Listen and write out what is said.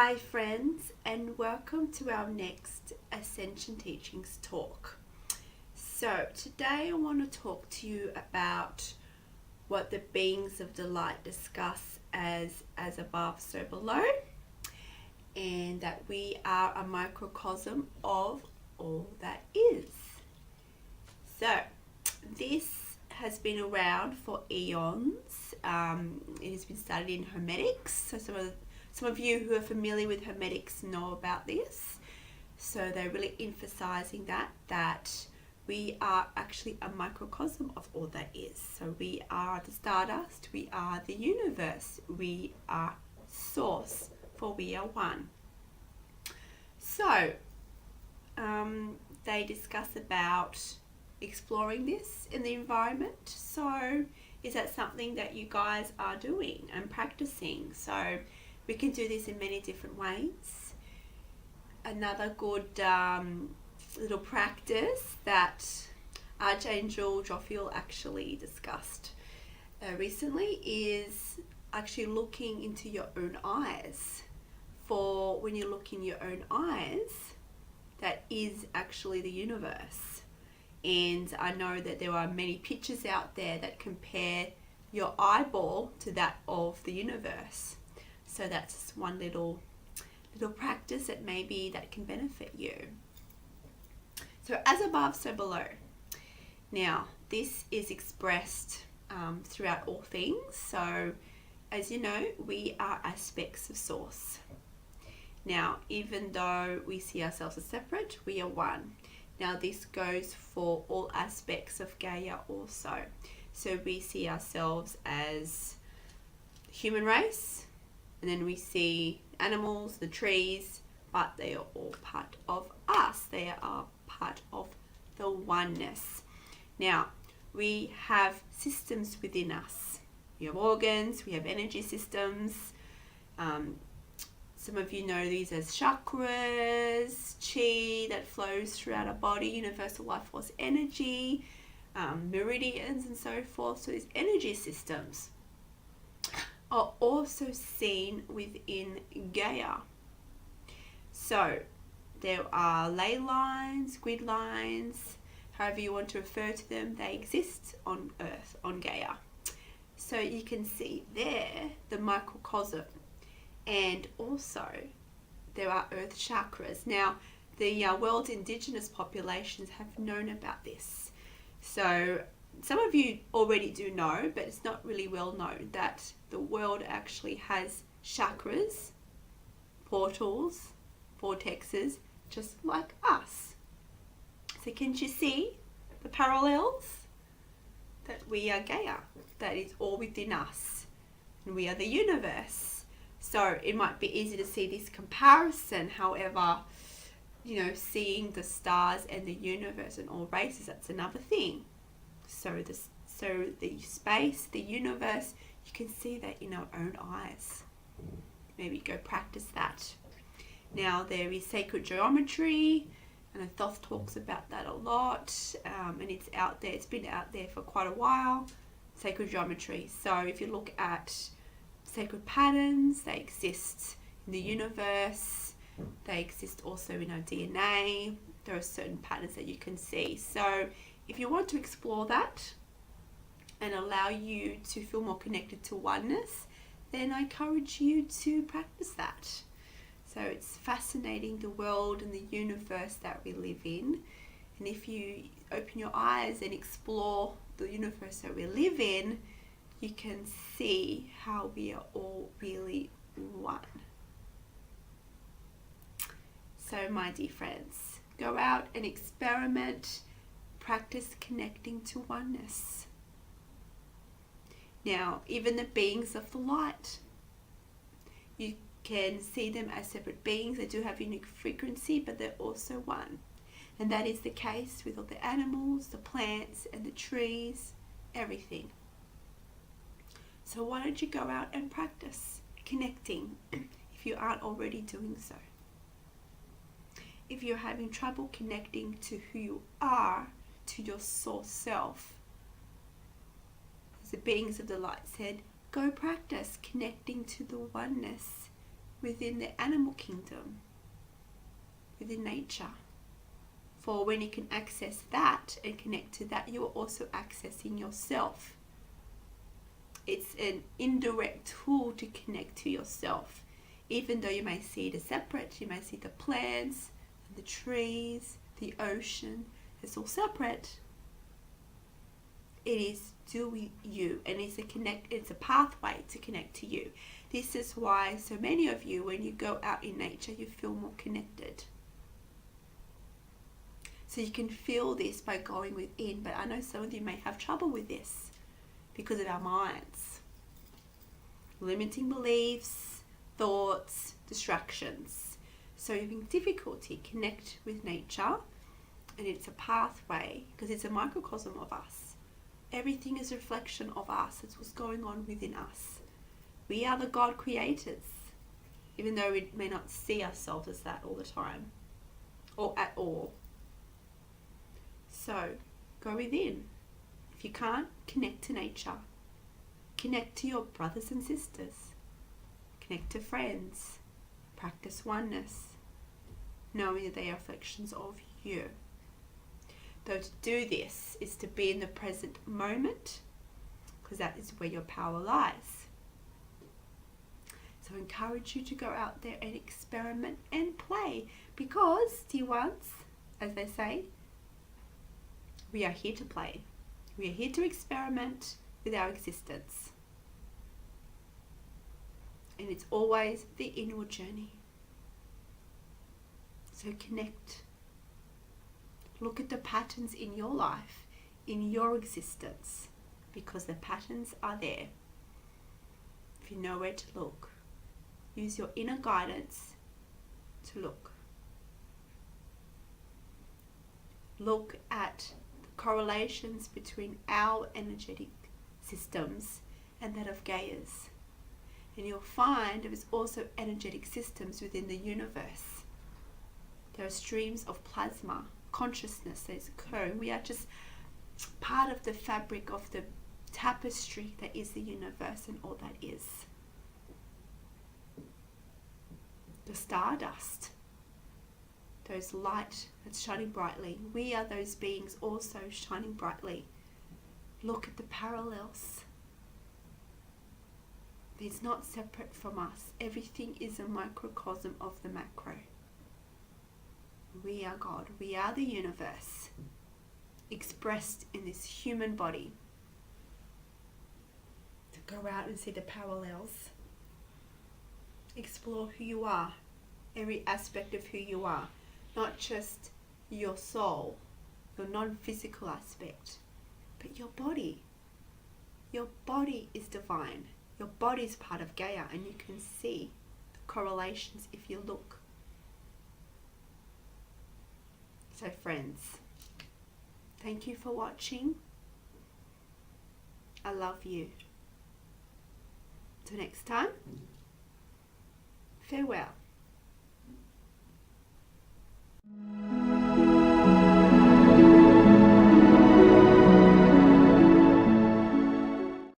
Hi friends, and welcome to our next Ascension Teachings talk. So today I want to talk to you about what the beings of the light discuss as above so below, and that we are a microcosm of all that is. So this has been around for eons. It has been studied in hermetics, so some of you who are familiar with hermetics know about this. So they're really emphasizing that we are actually a microcosm of all that is. So we are the stardust, we are the universe, we are source, for we are one. So they discuss about exploring this in the environment. So is that something that you guys are doing and practicing? So we can do this in many different ways. Another good little practice that Archangel Jophiel actually discussed recently is actually looking into your own eyes. For when you look in your own eyes, that is actually the universe. And I know that there are many pictures out there that compare your eyeball to that of the universe. So that's one little practice that maybe that can benefit you. So as above, so below. Now, this is expressed throughout all things. So as you know, we are aspects of source. Now, even though we see ourselves as separate, we are one. Now, this goes for all aspects of Gaia also. So we see ourselves as human race, and then we see animals, the trees, but they are all part of us. They are part of the oneness. Now, we have systems within us. We have organs, we have energy systems. Some of you know these as chakras, chi that flows throughout our body, universal life force energy, meridians and so forth. So these energy systems are also seen within Gaia. So there are ley lines, grid lines, however you want to refer to them, they exist on Earth, on Gaia. So you can see there the microcosm. And also there are earth chakras. Now the world's indigenous populations have known about this. So some of you already do know, but it's not really well known that the world actually has chakras, portals, vortexes, just like us. So can you see the parallels? That we are Gaia, that is all within us, and we are the universe. So it might be easy to see this comparison. However, seeing the stars and the universe and all races, that's another thing. So the space, the universe, you can see that in our own eyes. Maybe go practice that. Now there is sacred geometry, and Thoth talks about that a lot, and it's out there. It's been out there for quite a while. Sacred geometry. So if you look at sacred patterns, they exist in the universe. They exist also in our DNA. There are certain patterns that you can see. So if you want to explore that and allow you to feel more connected to oneness, then I encourage you to practice that. So it's fascinating, the world and the universe that we live in. And if you open your eyes and explore the universe that we live in, you can see how we are all really one. So my dear friends, go out and experiment, practice connecting to oneness. Now, even the beings of the light, you can see them as separate beings. They do have unique frequency, but they're also one. And that is the case with all the animals, the plants and the trees, everything. So why don't you go out and practice connecting if you aren't already doing so. If you're having trouble connecting to who you are, to your source self, as the beings of the light said, go practice connecting to the oneness within the animal kingdom, within nature. For when you can access that and connect to that, you are also accessing yourself. It's an indirect tool to connect to yourself. Even though you may see it as separate, you may see the plants, the trees, the ocean, it's all separate. It is doing you, and it's a pathway to connect to you. This is why so many of you, when you go out in nature, you feel more connected. So you can feel this by going within, but I know some of you may have trouble with this because of our minds. Limiting beliefs, thoughts, distractions. So you're having difficulty connect with nature, and it's a pathway because it's a microcosm of us. Everything is a reflection of us. It's what's going on within us. We are the God creators, even though we may not see ourselves as that all the time or at all. So go within. If you can't, connect to nature. Connect to your brothers and sisters. Connect to friends. Practice oneness, knowing that they are reflections of you. Though to do this is to be in the present moment, because that is where your power lies. So I encourage you to go out there and experiment and play, because, dear ones, as they say, we are here to play. We are here to experiment with our existence. And it's always the inward journey. So connect. Look at the patterns in your life, in your existence, because the patterns are there. If you know where to look, use your inner guidance to look. Look at the correlations between our energetic systems and that of Gaia's. And you'll find there is also energetic systems within the universe. There are streams of plasma, consciousness that is occurring. We are just part of the fabric of the tapestry that is the universe and all that is. The stardust, those light that's shining brightly. We are those beings also shining brightly. Look at the parallels. It's not separate from us. Everything is a microcosm of the macro. We are God. We are the universe expressed in this human body. To go out and see the parallels. Explore who you are. Every aspect of who you are. Not just your soul, your non-physical aspect, but your body. Your body is divine. Your body is part of Gaia, and you can see the correlations if you look. So friends, thank you for watching. I love you. Till next time, farewell.